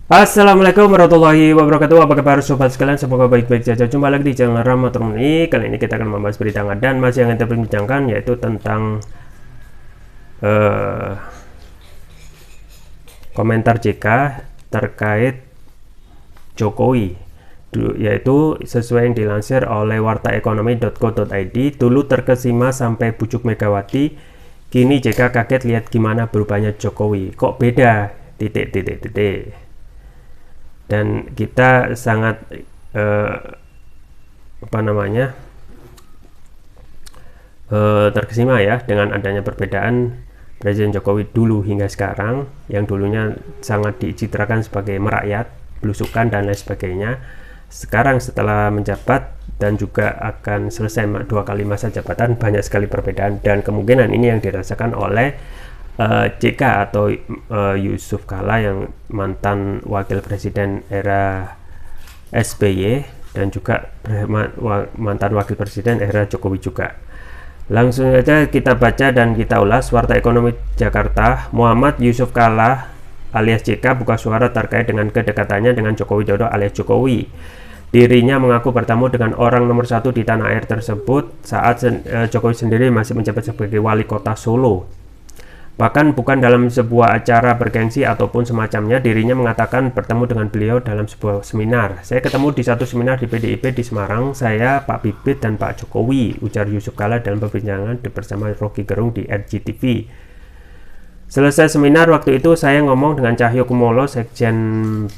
Assalamualaikum warahmatullahi wabarakatuh. Apa kabar sobat sekalian? Semoga baik-baik saja. Jumpa lagi di channel Rama Turmuni. Kali ini kita akan membahas berita hangat dan masih yang kita perbincangkan yaitu tentang uh, komentar JK terkait Jokowi, yaitu sesuai yang dilansir oleh wartaekonomi.co.id. Dulu terkesima sampai bujuk Megawati, kini JK kaget lihat gimana berubahnya Jokowi. Kok beda? Titik. Dan kita sangat terkesima ya dengan adanya perbedaan Presiden Jokowi dulu hingga sekarang, yang dulunya sangat dicitrakan sebagai merakyat, belusukan dan lain sebagainya. Sekarang setelah menjabat dan juga akan selesai 2 kali masa jabatan, banyak sekali perbedaan, dan kemungkinan ini yang dirasakan oleh JK atau Yusuf Kala yang mantan wakil presiden era SBY dan juga mantan wakil presiden era Jokowi juga. Langsung saja kita baca dan kita ulas. Warta Ekonomi Jakarta, Muhammad Yusuf Kala alias JK buka suara terkait dengan kedekatannya dengan Joko Widodo alias Jokowi. Dirinya mengaku bertemu dengan orang nomor 1 di tanah air tersebut saat Jokowi sendiri masih menjabat sebagai wali kota Solo. Bahkan bukan dalam sebuah acara bergengsi ataupun semacamnya, dirinya mengatakan bertemu dengan beliau dalam sebuah seminar. Saya ketemu di satu seminar di PDIP di Semarang, saya, Pak Bibit, dan Pak Jokowi, ujar Yusuf Kala dalam perbincangan bersama Rocky Gerung di RJTV. Selesai seminar waktu itu saya ngomong dengan Cahyo Kumolo, sekjen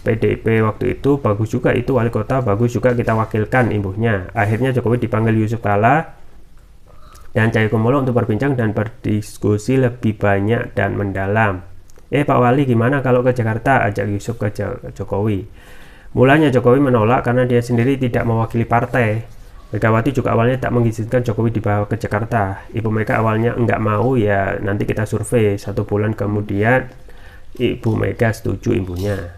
PDIP waktu itu, bagus juga itu wali kota, bagus juga kita wakilkan, imbuhnya. Akhirnya Jokowi dipanggil Yusuf Kala dan Cahyo Kumolo untuk berbincang dan berdiskusi lebih banyak dan mendalam. Pak Wali, gimana kalau ke Jakarta? Ajak Yusuf ke Jokowi. Mulanya Jokowi menolak karena dia sendiri tidak mewakili partai. Megawati juga awalnya tak mengizinkan Jokowi dibawa ke Jakarta. Ibu Mega awalnya enggak mau, ya nanti kita survei. 1 bulan kemudian Ibu Mega setuju, ibunya.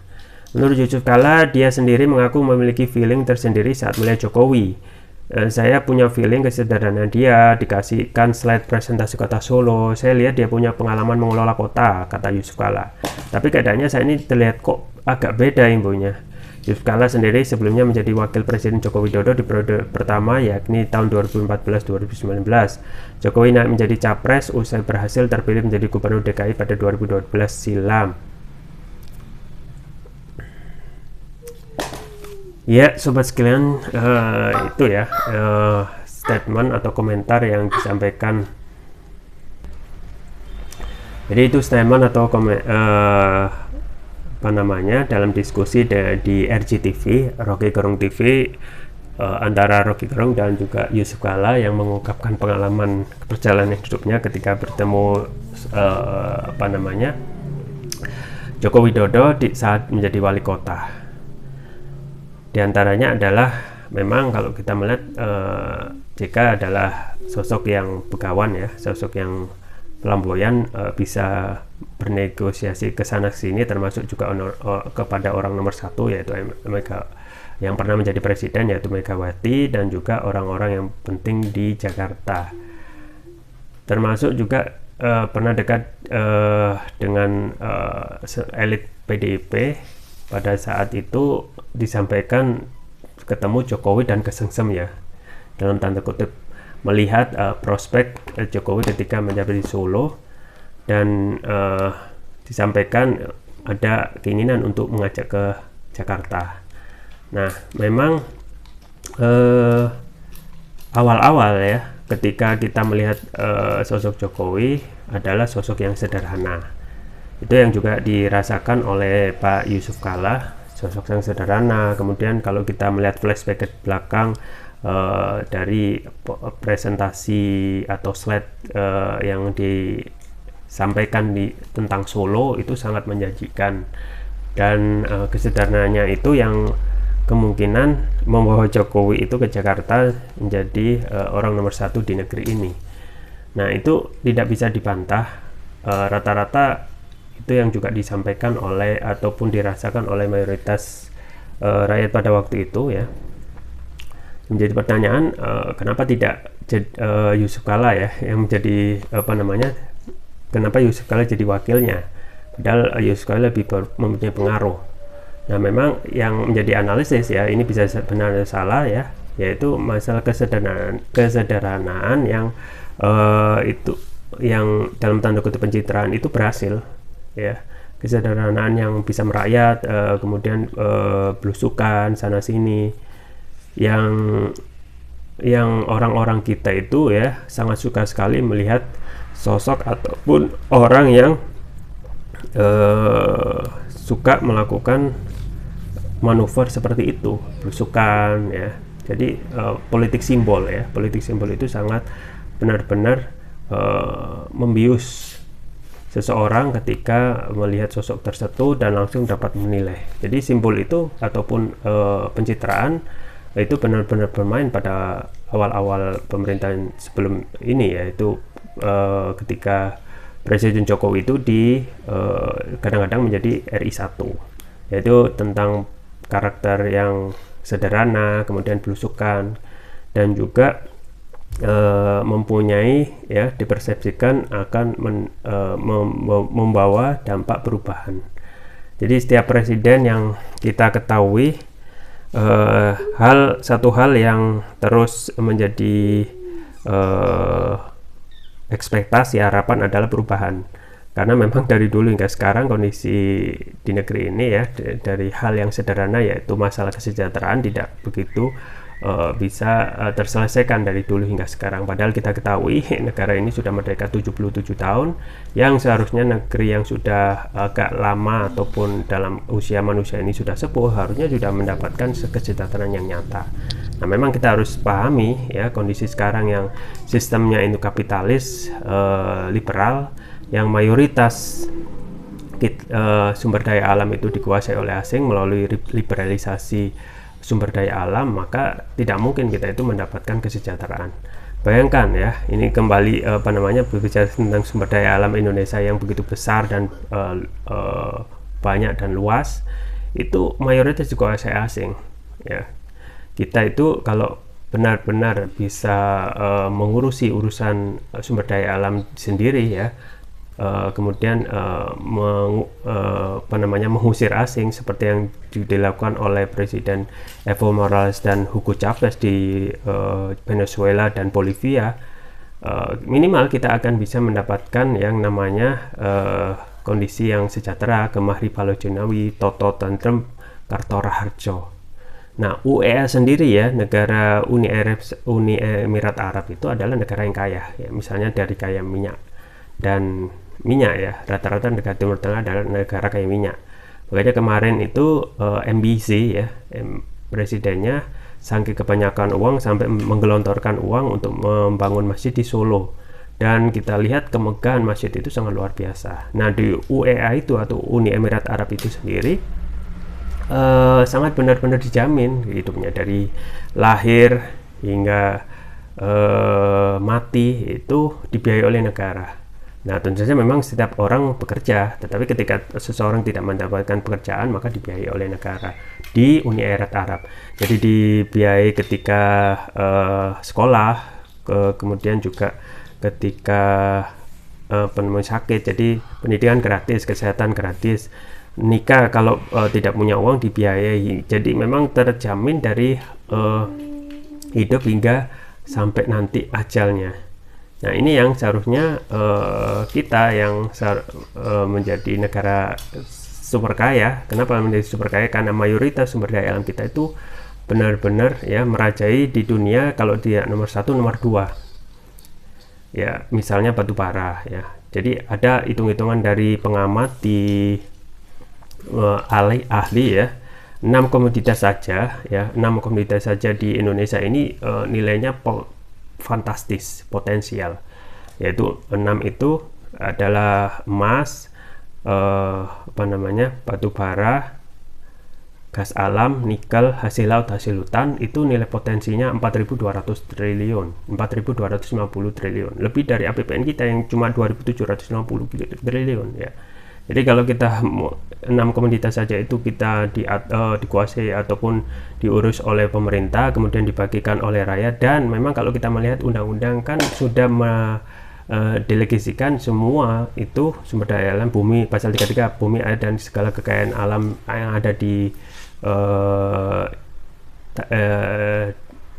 Menurut Yusuf Kala, dia sendiri mengaku memiliki feeling tersendiri saat melihat Jokowi. Saya punya feeling kesederhanaan dia, dikasihkan slide presentasi kota Solo. Saya lihat dia punya pengalaman mengelola kota, kata Yusuf Kala. Tapi keadaannya saya ini terlihat kok agak beda, ibunya. Yusuf Kala sendiri sebelumnya menjadi wakil presiden Joko Widodo di periode pertama, yakni tahun 2014-2019. Jokowi naik menjadi capres usai berhasil terpilih menjadi gubernur DKI pada 2012 silam. Ya, sobat sekalian, itu ya statement atau komentar yang disampaikan. Jadi itu statement atau dalam diskusi di RJTV, Rocky Gerung TV, antara Rocky Gerung dan juga Yusuf Kala yang mengungkapkan pengalaman perjalanan hidupnya ketika bertemu Joko Widodo saat menjadi wali kota. Di antaranya adalah memang kalau kita melihat JK adalah sosok yang begawan ya, sosok yang flamboyan, bisa bernegosiasi ke sana sini, termasuk juga kepada orang nomor 1 yaitu yang pernah menjadi presiden yaitu Megawati, dan juga orang-orang yang penting di Jakarta, termasuk juga pernah dekat dengan elit PDIP. Pada saat itu disampaikan ketemu Jokowi dan kesengsem ya, dalam tanda kutip, melihat prospek Jokowi ketika menjabat di Solo, dan disampaikan ada keinginan untuk mengajak ke Jakarta. Nah, memang awal-awal ya, ketika kita melihat sosok Jokowi adalah sosok yang sederhana. Itu yang juga dirasakan oleh Pak Yusuf Kala, sosok yang sederhana. Kemudian kalau kita melihat flashback ke belakang dari presentasi atau slide yang disampaikan tentang Solo, itu sangat menjanjikan, dan kesederhanaannya itu yang kemungkinan membawa Jokowi itu ke Jakarta menjadi orang nomor 1 di negeri ini. Nah, itu tidak bisa dibantah. Rata-rata itu yang juga disampaikan oleh ataupun dirasakan oleh mayoritas rakyat pada waktu itu ya. Menjadi pertanyaan, kenapa tidak Yusuf Kala ya yang menjadi kenapa Yusuf Kala jadi wakilnya, padahal Yusuf Kala lebih mempunyai pengaruh. Nah, memang yang menjadi analisis ya, ini bisa benar atau salah ya, yaitu masalah kesederhanaan yang itu yang dalam tanda kutip pencitraan itu berhasil ya, kesederhanaan yang bisa merakyat, kemudian belusukan sana sini, yang orang-orang kita itu ya sangat suka sekali melihat sosok ataupun orang yang suka melakukan manuver seperti itu, belusukan ya. Jadi politik simbol ya, politik simbol itu sangat benar-benar membius seseorang ketika melihat sosok tertentu dan langsung dapat menilai. Jadi simbol itu ataupun pencitraan itu benar-benar bermain pada awal-awal pemerintahan sebelum ini, yaitu ketika Presiden Jokowi itu kadang-kadang menjadi RI1, yaitu tentang karakter yang sederhana, kemudian belusukan, dan juga mempunyai ya, dipersepsikan akan membawa dampak perubahan. Jadi setiap presiden yang kita ketahui, satu hal yang terus menjadi ekspektasi harapan adalah perubahan, karena memang dari dulu hingga sekarang kondisi di negeri ini ya, dari hal yang sederhana yaitu masalah kesejahteraan tidak begitu bisa terselesaikan dari dulu hingga sekarang. Padahal kita ketahui negara ini sudah merdeka 77 tahun, yang seharusnya negeri yang sudah agak lama ataupun dalam usia manusia ini sudah sepuh harusnya sudah mendapatkan kesejahteraan yang nyata. Nah, memang kita harus pahami ya, kondisi sekarang yang sistemnya itu kapitalis, liberal, yang mayoritas sumber daya alam itu dikuasai oleh asing melalui liberalisasi sumber daya alam, maka tidak mungkin kita itu mendapatkan kesejahteraan. Bayangkan ya, ini kembali berbicara tentang sumber daya alam Indonesia yang begitu besar dan banyak dan luas, itu mayoritas dikuasai asing ya. Kita itu kalau benar-benar bisa mengurusi urusan sumber daya alam sendiri ya, kemudian mengusir asing seperti yang dilakukan oleh Presiden Evo Morales dan Hugo Chavez di Venezuela dan Bolivia, minimal kita akan bisa mendapatkan yang namanya kondisi yang sejahtera, Gemah Ripalo Jonawi, Toto Tentrem, Kartora Harjo. Nah, UEA sendiri ya, negara Uni Emirat Arab itu adalah negara yang kaya ya, misalnya dari kaya minyak ya, rata-rata negara Timur Tengah adalah negara kaya minyak. Makanya kemarin itu MBC ya, presidennya saking kebanyakan uang sampai menggelontorkan uang untuk membangun masjid di Solo, dan kita lihat kemegahan masjid itu sangat luar biasa. Nah, di UEA itu atau Uni Emirat Arab itu sendiri sangat benar-benar dijamin hidupnya dari lahir hingga mati itu dibiayai oleh negara. Nah, tentu saja memang setiap orang bekerja, tetapi ketika seseorang tidak mendapatkan pekerjaan maka dibiayai oleh negara di Uni Emirat Arab. Jadi dibiayai ketika sekolah, kemudian juga ketika sakit, jadi pendidikan gratis, kesehatan gratis, nikah kalau tidak punya uang dibiayai. Jadi memang terjamin dari hidup hingga sampai nanti ajalnya. Nah, ini yang seharusnya kita yang menjadi negara super kaya. Kenapa menjadi super kaya? Karena mayoritas sumber daya alam kita itu benar-benar ya merajai di dunia, kalau tidak nomor 1, nomor 2 ya, misalnya batu bara ya. Jadi ada hitung-hitungan dari pengamat di ahli ya, 6 komoditas saja ya, 6 komoditas saja di Indonesia ini nilainya fantastis, potensial, yaitu 6 itu adalah emas, batu bara, gas alam, nikel, hasil laut, hasil hutan. Itu nilai potensinya 4.200 triliun, 4.250 triliun, lebih dari APBN kita yang cuma 2.760 triliun ya. Jadi kalau kita 6 komoditas saja itu kita dikuasai ataupun diurus oleh pemerintah, kemudian dibagikan oleh rakyat, dan memang kalau kita melihat undang-undang kan sudah delegasikan semua itu sumber daya alam bumi, pasal 33 bumi, air dan segala kekayaan alam yang ada di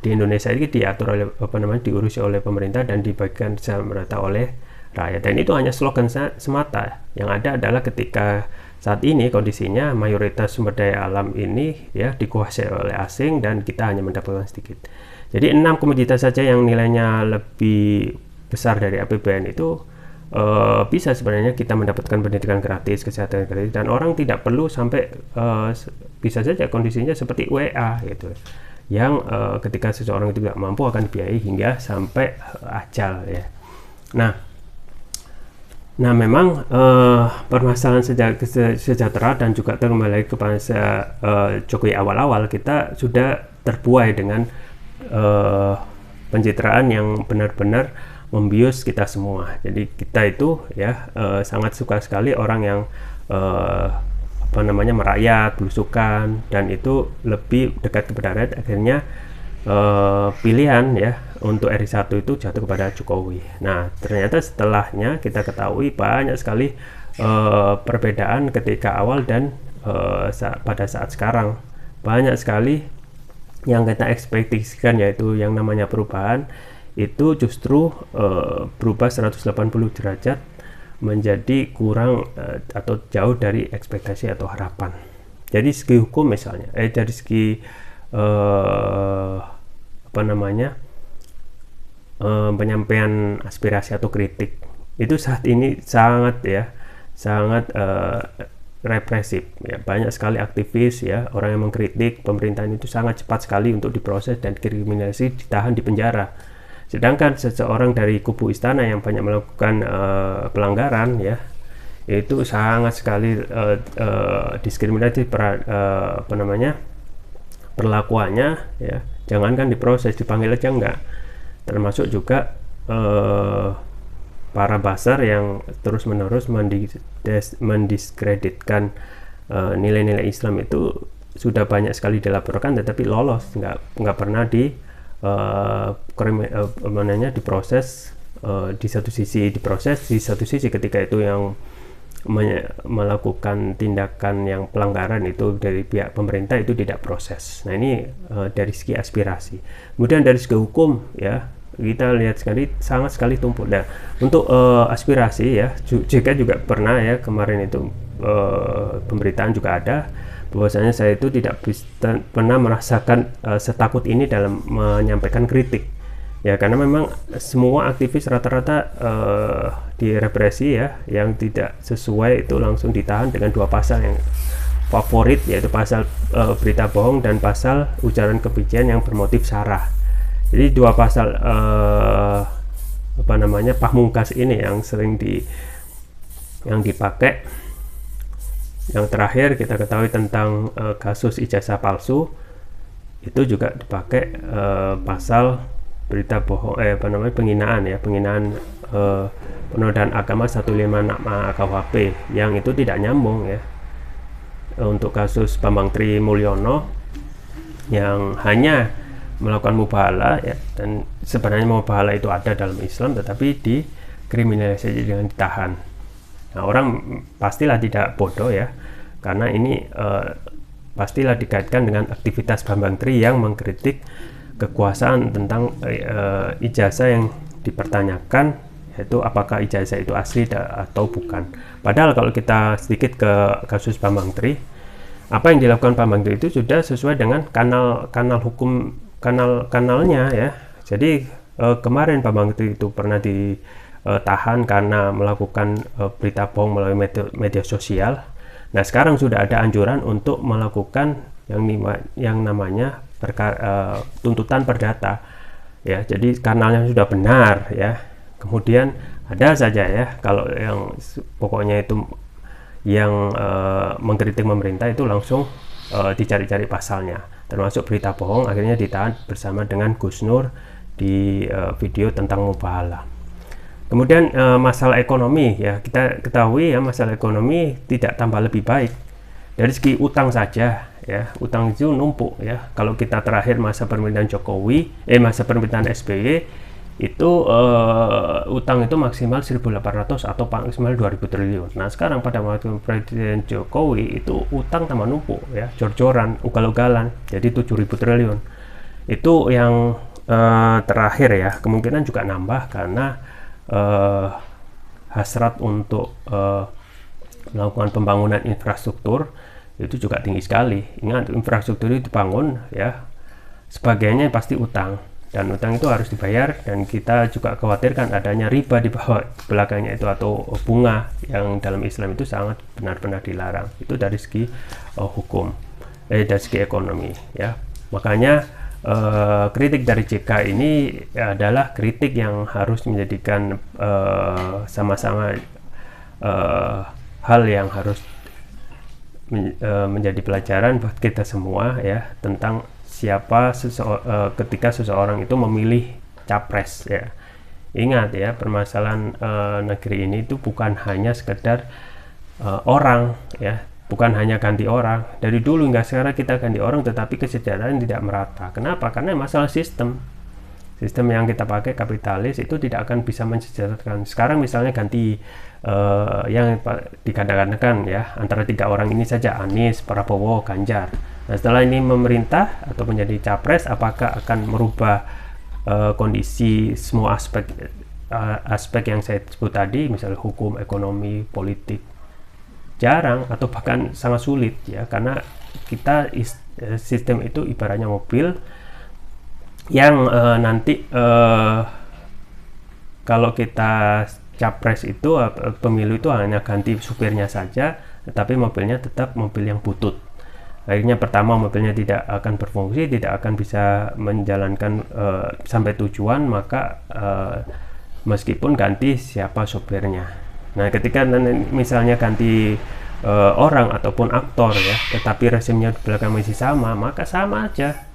Indonesia ini diatur oleh diurusi oleh pemerintah dan dibagikan secara merata oleh rakyat. Dan itu hanya slogan semata. Yang ada adalah ketika saat ini kondisinya mayoritas sumber daya alam ini ya dikuasai oleh asing dan kita hanya mendapatkan sedikit. Jadi 6 komoditas saja yang nilainya lebih besar dari APBN itu bisa sebenarnya kita mendapatkan pendidikan gratis, kesehatan gratis, dan orang tidak perlu sampai bisa saja kondisinya seperti WA gitu, yang ketika seseorang itu tidak mampu akan dibiayai hingga sampai ajal ya. Nah memang permasalahan sejahtera dan juga kembali lagi kepada Jokowi awal-awal, kita sudah terbuai dengan pencitraan yang benar-benar membius kita semua. Jadi kita itu ya sangat suka sekali orang yang merakyat, belusukan, dan itu lebih dekat kepada rakyat. Akhirnya pilihan ya untuk RI1 itu jatuh kepada Jokowi. Nah ternyata setelahnya kita ketahui banyak sekali perbedaan ketika awal dan pada saat sekarang. Banyak sekali yang kita ekspektasikan, yaitu yang namanya perubahan itu justru berubah 180 derajat menjadi kurang atau jauh dari ekspektasi atau harapan. Jadi segi hukum misalnya, dari segi penyampaian aspirasi atau kritik itu saat ini sangat represif ya. Banyak sekali aktivis ya, orang yang mengkritik pemerintahan itu sangat cepat sekali untuk diproses dan kriminalisasi, ditahan di penjara. Sedangkan seseorang dari kubu istana yang banyak melakukan pelanggaran ya, itu sangat sekali diskriminatif perlakuannya ya. Jangankan diproses, dipanggil aja enggak. Termasuk juga para buzzer yang terus-menerus mendiskreditkan nilai-nilai Islam itu sudah banyak sekali dilaporkan, tetapi lolos, nggak pernah diproses. Di satu sisi diproses, di satu sisi ketika itu yang melakukan tindakan yang pelanggaran itu dari pihak pemerintah itu tidak proses. Nah ini dari segi aspirasi. Kemudian dari segi hukum ya, kita lihat sekali sangat sekali tumpul. Nah untuk aspirasi ya, JK juga pernah ya kemarin itu pemberitaan juga ada bahwasanya saya itu tidak pernah merasakan setakut ini dalam menyampaikan kritik ya, karena memang semua aktivis rata-rata direpresi ya, yang tidak sesuai itu langsung ditahan dengan 2 pasal yang favorit, yaitu pasal berita bohong dan pasal ujaran kebencian yang bermotif sara. Jadi 2 pasal pamungkas ini yang sering dipakai. Yang terakhir kita ketahui tentang kasus ijazah palsu, itu juga dipakai pasal berita bohong penghinaan penodaan agama 156 KUHP, yang itu tidak nyambung ya. Untuk kasus Bambang Tri Mulyono yang hanya melakukan mubahalah ya, dan sebenarnya mubahalah itu ada dalam Islam tetapi dikriminalisasi dengan ditahan. Nah orang pastilah tidak bodoh ya, karena ini pastilah dikaitkan dengan aktivitas Bambang Tri yang mengkritik kekuasaan tentang ijazah yang dipertanyakan, yaitu apakah ijazah itu asli atau bukan. Padahal kalau kita sedikit ke kasus Bambang Tri, apa yang dilakukan Bambang Tri itu sudah sesuai dengan kanal hukum, kanalnya ya. Jadi kemarin Bambang Tri itu pernah ditahan karena melakukan berita bohong melalui media sosial. Nah sekarang sudah ada anjuran untuk melakukan yang namanya tuntutan perdata ya. Jadi kanalnya sudah benar ya. Kemudian ada saja ya kalau yang pokoknya itu yang mengkritik pemerintah itu langsung dicari-cari pasalnya, termasuk berita bohong, akhirnya ditahan bersama dengan Gus Nur di video tentang mubahalah. Kemudian masalah ekonomi ya, kita ketahui ya, masalah ekonomi tidak tambah lebih baik. Dari segi utang saja ya, utang itu numpuk ya. Kalau kita terakhir masa pemerintahan masa pemerintahan SBY itu utang itu maksimal 1.800 atau maksimal 2.000 triliun. Nah sekarang pada waktu Presiden Jokowi itu utang tambah numpuk ya, jor-joran, ugal-ugalan, jadi 7.000 triliun. Itu yang terakhir ya, kemungkinan juga nambah karena hasrat untuk melakukan pembangunan infrastruktur itu juga tinggi sekali. Ingat, infrastruktur itu dibangun ya, sebagainya pasti utang, dan utang itu harus dibayar, dan kita juga khawatirkan adanya riba di bawah belakangnya itu, atau bunga yang dalam Islam itu sangat benar-benar dilarang. Itu dari segi hukum, dari segi ekonomi ya. Makanya kritik dari JK ini adalah kritik yang harus menjadikan sama-sama hal yang harus menjadi pelajaran buat kita semua ya, tentang siapa ketika seseorang itu memilih capres ya. Ingat ya, permasalahan negeri ini itu bukan hanya sekedar orang ya, bukan hanya ganti orang. Dari dulu hingga sekarang kita ganti orang, tetapi kesejahteraan tidak merata. Kenapa? Karena masalah sistem yang kita pakai kapitalis itu tidak akan bisa mensejahterakan. Sekarang misalnya ganti yang dikatakan ya, antara 3 orang ini saja, Anies, Prabowo, Ganjar. Nah setelah ini memerintah atau menjadi capres, apakah akan merubah kondisi semua aspek yang saya sebut tadi, misalnya hukum, ekonomi, politik? Jarang, atau bahkan sangat sulit ya, karena kita sistem itu ibaratnya mobil yang nanti kalau kita capres itu pemilu itu hanya ganti supirnya saja, tetapi mobilnya tetap mobil yang butut. Akhirnya pertama mobilnya tidak akan berfungsi, tidak akan bisa menjalankan sampai tujuan, maka meskipun ganti siapa sopirnya. Nah ketika misalnya ganti orang ataupun aktor ya, tetapi resimnya di belakang masih sama, maka sama aja.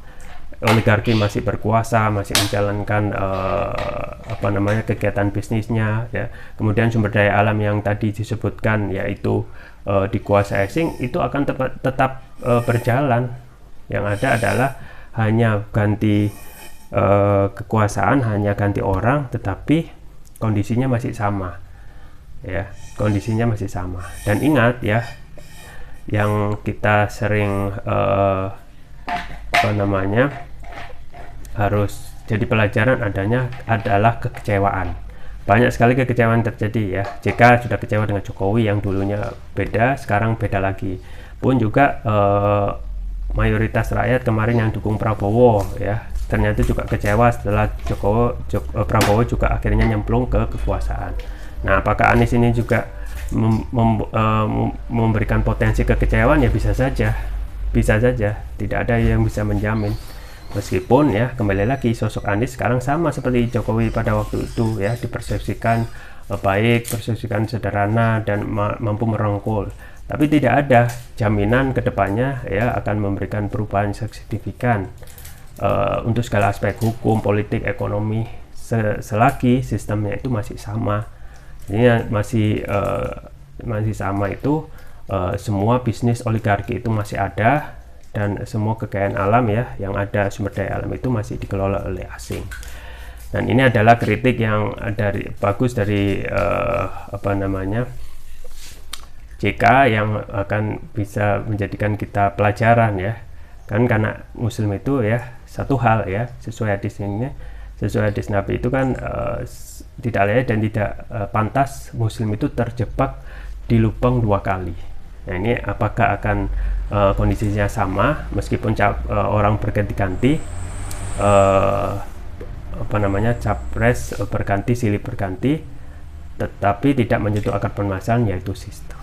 Oligarki masih berkuasa, masih menjalankan kegiatan bisnisnya ya. Kemudian sumber daya alam yang tadi disebutkan, yaitu dikuasai asing, itu akan tetap berjalan. Yang ada adalah hanya ganti kekuasaan, hanya ganti orang, tetapi kondisinya masih sama ya, kondisinya masih sama. Dan ingat ya, yang kita sering harus jadi pelajaran adalah kekecewaan. Banyak sekali kekecewaan terjadi ya. JK sudah kecewa dengan Jokowi yang dulunya beda, sekarang beda lagi. Pun juga mayoritas rakyat kemarin yang dukung Prabowo ya, ternyata juga kecewa setelah Prabowo juga akhirnya nyemplung ke kekuasaan. Nah apakah Anies ini juga memberikan potensi kekecewaan? Ya bisa saja, tidak ada yang bisa menjamin. Meskipun ya, kembali lagi, sosok Anies sekarang sama seperti Jokowi pada waktu itu ya, dipersepsikan baik, persepsikan sederhana, dan mampu merangkul. Tapi tidak ada jaminan kedepannya ya akan memberikan perubahan signifikan untuk segala aspek hukum, politik, ekonomi, selagi sistemnya itu masih sama. Ini masih sama itu, semua bisnis oligarki itu masih ada, dan semua kekayaan alam ya yang ada, sumber daya alam itu masih dikelola oleh asing. Dan ini adalah kritik yang bagus dari JK, yang akan bisa menjadikan kita pelajaran ya, kan karena Muslim itu ya satu hal ya, sesuai hadis Nabi itu kan tidak layak dan tidak pantas Muslim itu terjebak di lubang 2 kali. Nah ini apakah akan kondisinya sama meskipun orang berganti-ganti, capres berganti, silih berganti, tetapi tidak menyentuh akar permasalahan, yaitu sistem.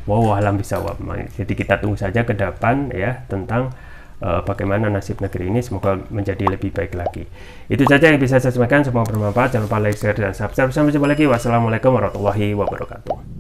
Wow, alam bisawab. Jadi kita tunggu saja ke depan ya tentang bagaimana nasib negeri ini, semoga menjadi lebih baik lagi. Itu saja yang bisa saya sampaikan, semoga bermanfaat. Jangan lupa like, share, dan subscribe. Sampai jumpa lagi. Wassalamualaikum warahmatullahi wabarakatuh.